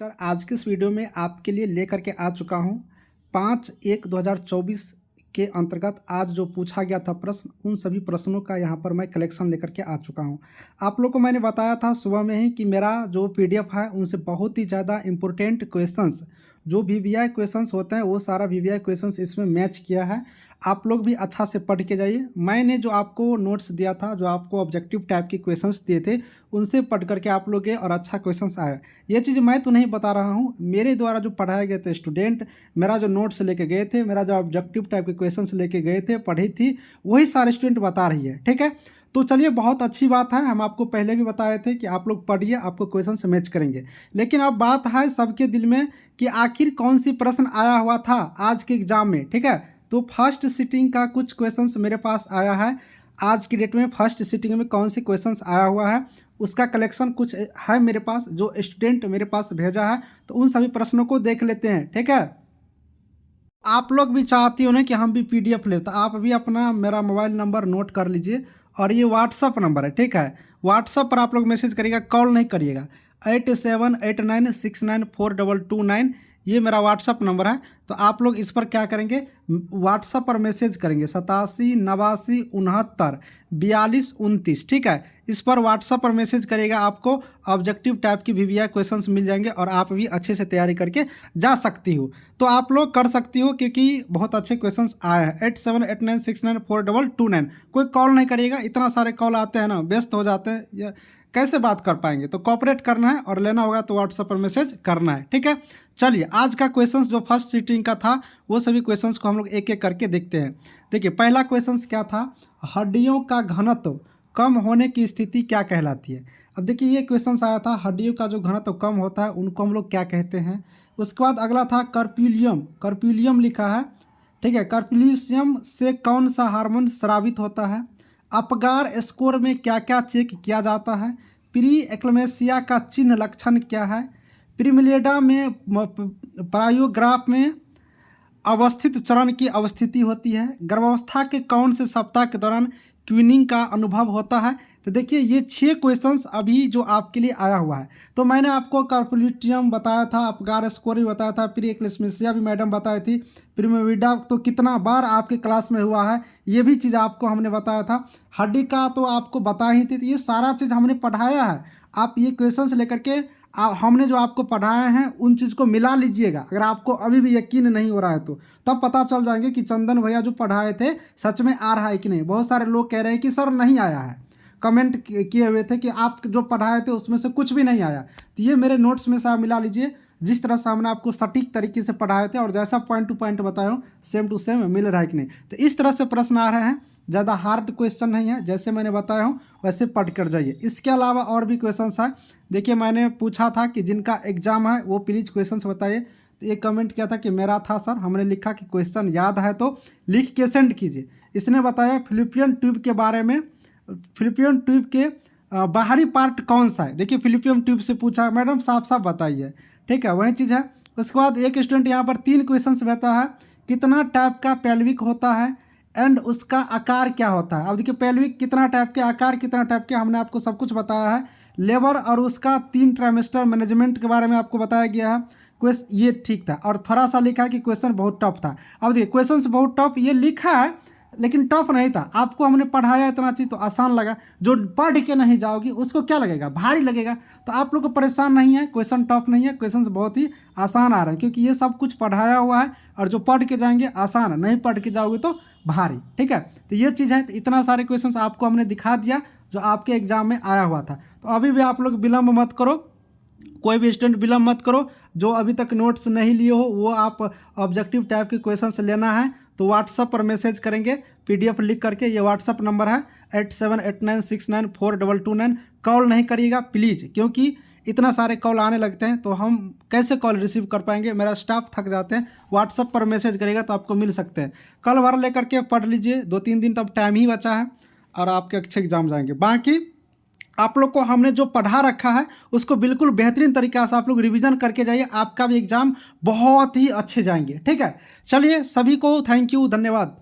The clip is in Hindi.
सर आज के इस वीडियो में आपके लिए लेकर के आ चुका हूं 5/1/2024 के अंतर्गत आज जो पूछा गया था प्रश्न, उन सभी प्रश्नों का यहां पर मैं कलेक्शन लेकर के आ चुका हूं। आप लोग को मैंने बताया था सुबह में ही कि मेरा जो पीडीएफ है उनसे बहुत ही ज़्यादा इम्पोर्टेंट क्वेश्चंस, जो वीवीआई क्वेश्चंस होते हैं वो सारा वीवीआई क्वेश्चंस इसमें मैच किया है। आप लोग भी अच्छा से पढ़ के जाइए। मैंने जो आपको नोट्स दिया था, जो आपको ऑब्जेक्टिव टाइप के क्वेश्चंस दिए थे, उनसे पढ़ करके आप लोग गए और अच्छा क्वेश्चंस आया। ये चीज़ मैं तो नहीं बता रहा हूँ, मेरे द्वारा जो पढ़ाए गए थे स्टूडेंट, मेरा जो नोट्स लेके गए थे, मेरा जो ऑब्जेक्टिव टाइप के क्वेश्चंस लेके गए थे, पढ़ी थी, वही सारे स्टूडेंट बता रही है। ठीक है, तो चलिए बहुत अच्छी बात है। हम आपको पहले भी बताए थे कि आप लोग पढ़िए, आपको क्वेश्चन से मैच करेंगे। लेकिन अब बात है सबके दिल में कि आखिर कौन सी प्रश्न आया हुआ था आज के एग्जाम में। ठीक है, तो फर्स्ट सिटिंग का कुछ क्वेश्चंस मेरे पास आया है। आज की डेट में फर्स्ट सिटिंग में कौन से क्वेश्चंस आया हुआ है उसका कलेक्शन कुछ है मेरे पास, जो स्टूडेंट मेरे पास भेजा है। तो उन सभी प्रश्नों को देख लेते हैं। ठीक है, आप लोग भी चाहती हो ना कि हम भी पीडीएफ ले, तो आप भी अपना मेरा मोबाइल नंबर नोट कर लीजिए और ये व्हाट्सअप नंबर है। ठीक है, व्हाट्सअप पर आप लोग मैसेज करिएगा, कॉल नहीं करिएगा। 8789694229 ये मेरा व्हाट्सअप नंबर है। तो आप लोग इस पर क्या करेंगे, व्हाट्सअप पर मैसेज करेंगे 8789694229। ठीक है, इस पर व्हाट्सअप पर मैसेज करिएगा, आपको ऑब्जेक्टिव टाइप की वीवीआई क्वेश्चंस मिल जाएंगे और आप भी अच्छे से तैयारी करके जा सकती हो। तो आप लोग कर सकती हो क्योंकि बहुत अच्छे क्वेश्चंस आए हैं। 8789694229। कोई कॉल नहीं करिएगा, इतना सारे कॉल आते हैं ना, व्यस्त हो जाते हैं, या कैसे बात कर पाएंगे। तो कॉपरेट करना है और लेना होगा तो व्हाट्सएप पर मैसेज करना है। ठीक है, चलिए आज का क्वेश्चंस जो फर्स्ट सीटिंग का था वो सभी क्वेश्चंस को हम लोग एक एक करके देखते हैं। देखिए पहला क्वेश्चंस क्या था, हड्डियों का घनत्व कम होने की स्थिति क्या कहलाती है। अब देखिए ये क्वेश्चंस आया था, हड्डियों का जो घनत्व कम होता है उनको हम लोग क्या कहते हैं। उसके बाद अगला था कर्प्यूलियम, कर्प्यूलियम लिखा है। ठीक है, कर्प्यूलियम से कौन सा हार्मोन स्रावित होता है। अपगार स्कोर में क्या क्या चेक किया जाता है। प्री एक्लेमेसिया का चिन्ह लक्षण क्या है। प्रीमिलेडा में प्रायोग्राफ में अवस्थित चरण की अवस्थिति होती है। गर्भावस्था के कौन से सप्ताह के दौरान क्वीनिंग का अनुभव होता है। तो देखिए ये 6 क्वेश्चंस अभी जो आपके लिए आया हुआ है। तो मैंने आपको कार्पोलिटियम बताया था, अपगार स्कोर भी बताया था, प्री एक्लेमेसिया भी मैडम बताई थी, प्रीमिलेडा तो कितना बार आपके क्लास में हुआ है ये भी चीज़ आपको हमने बताया था। हड्डी का तो आपको बता ही थी। तो ये सारा चीज़ हमने पढ़ाया है। आप ये क्वेश्चंस लेकर के हमने जो आपको पढ़ाए हैं उन चीज़ को मिला लीजिएगा। अगर आपको अभी भी यकीन नहीं हो रहा है तो तब पता चल जाएंगे कि चंदन भैया जो पढ़ाए थे सच में आ रहा है कि नहीं। बहुत सारे लोग कह रहे हैं कि सर नहीं आया है, कमेंट किए हुए थे कि आप जो पढ़ाए थे उसमें से कुछ भी नहीं आया। तो ये मेरे नोट्स में से आप मिला लीजिए, जिस तरह से हमने आपको सटीक तरीके से पढ़ाए थे और जैसा पॉइंट टू पॉइंट बताया हूँ सेम टू सेम मिल रहा है कि नहीं। तो इस तरह से प्रश्न आ रहे हैं, ज़्यादा हार्ड क्वेश्चन नहीं है, जैसे मैंने बताया हूँ वैसे पढ़ कर जाइए। इसके अलावा और भी क्वेश्चंस है। देखिए मैंने पूछा था कि जिनका एग्जाम है वो प्लीज़ क्वेश्चंस बताइए। तो एक कमेंट किया था कि मेरा था सर, हमने लिखा कि क्वेश्चन याद है तो लिख के सेंड कीजिए। इसने बताया फिलिपियन ट्यूब के बारे में, फिलिपियन ट्यूब के बाहरी पार्ट कौन सा है। देखिए फिलिपियन ट्यूब से पूछा है, मैडम साफ साफ बताइए। ठीक है, वही चीज़ है। उसके बाद एक स्टूडेंट यहाँ पर 3 क्वेश्चंस कहता है, कितना टाइप का पेल्विक होता है एंड उसका आकार क्या होता है। अब देखिए पेल्विक कितना टाइप के, आकार कितना टाइप के, हमने आपको सब कुछ बताया है। लेबर और उसका 3 ट्राइमेस्टर मैनेजमेंट के बारे में आपको बताया गया है। क्वेश्चन ये ठीक था और थोड़ा सा लिखा है कि क्वेश्चन बहुत टफ था। अब देखिए क्वेश्चन बहुत टफ ये लिखा है लेकिन टफ नहीं था। आपको हमने पढ़ाया इतना चीज़ तो आसान लगा, जो पढ़ के नहीं जाओगी उसको क्या लगेगा, भारी लगेगा। तो आप लोग को परेशान नहीं है, क्वेश्चन टफ नहीं है, क्वेश्चन बहुत ही आसान आ रहे हैं क्योंकि ये सब कुछ पढ़ाया हुआ है और जो पढ़ के जाएंगे आसान है, नहीं पढ़ के जाओगे तो भारी। ठीक है, तो ये चीज़ है। तो इतना सारे क्वेश्चन आपको हमने दिखा दिया जो आपके एग्जाम में आया हुआ था। तो अभी भी आप लोग विलम्ब मत करो, कोई भी स्टूडेंट विलम्ब मत करो। जो अभी तक नोट्स नहीं लिए हो वो आप ऑब्जेक्टिव टाइप के क्वेश्चंस लेना है तो व्हाट्सएप पर मैसेज करेंगे पीडीएफ लिख करके। ये व्हाट्सएप नंबर है 8789694229। कॉल नहीं करिएगा प्लीज़, क्योंकि इतना सारे कॉल आने लगते हैं तो हम कैसे कॉल रिसीव कर पाएंगे, मेरा स्टाफ थक जाते हैं। व्हाट्सएप पर मैसेज करेगा तो आपको मिल सकते हैं। कल भर लेकर के पढ़ लीजिए, 2-3 दिन तब टाइम ही बचा है और आपके अच्छे एग्जाम जाएंगे। बाकी आप लोग को हमने जो पढ़ा रखा है उसको बिल्कुल बेहतरीन तरीक़ा से आप लोग रिवीजन करके जाइए, आपका भी एग्ज़ाम बहुत ही अच्छे जाएंगे। ठीक है, चलिए सभी को थैंक यू, धन्यवाद।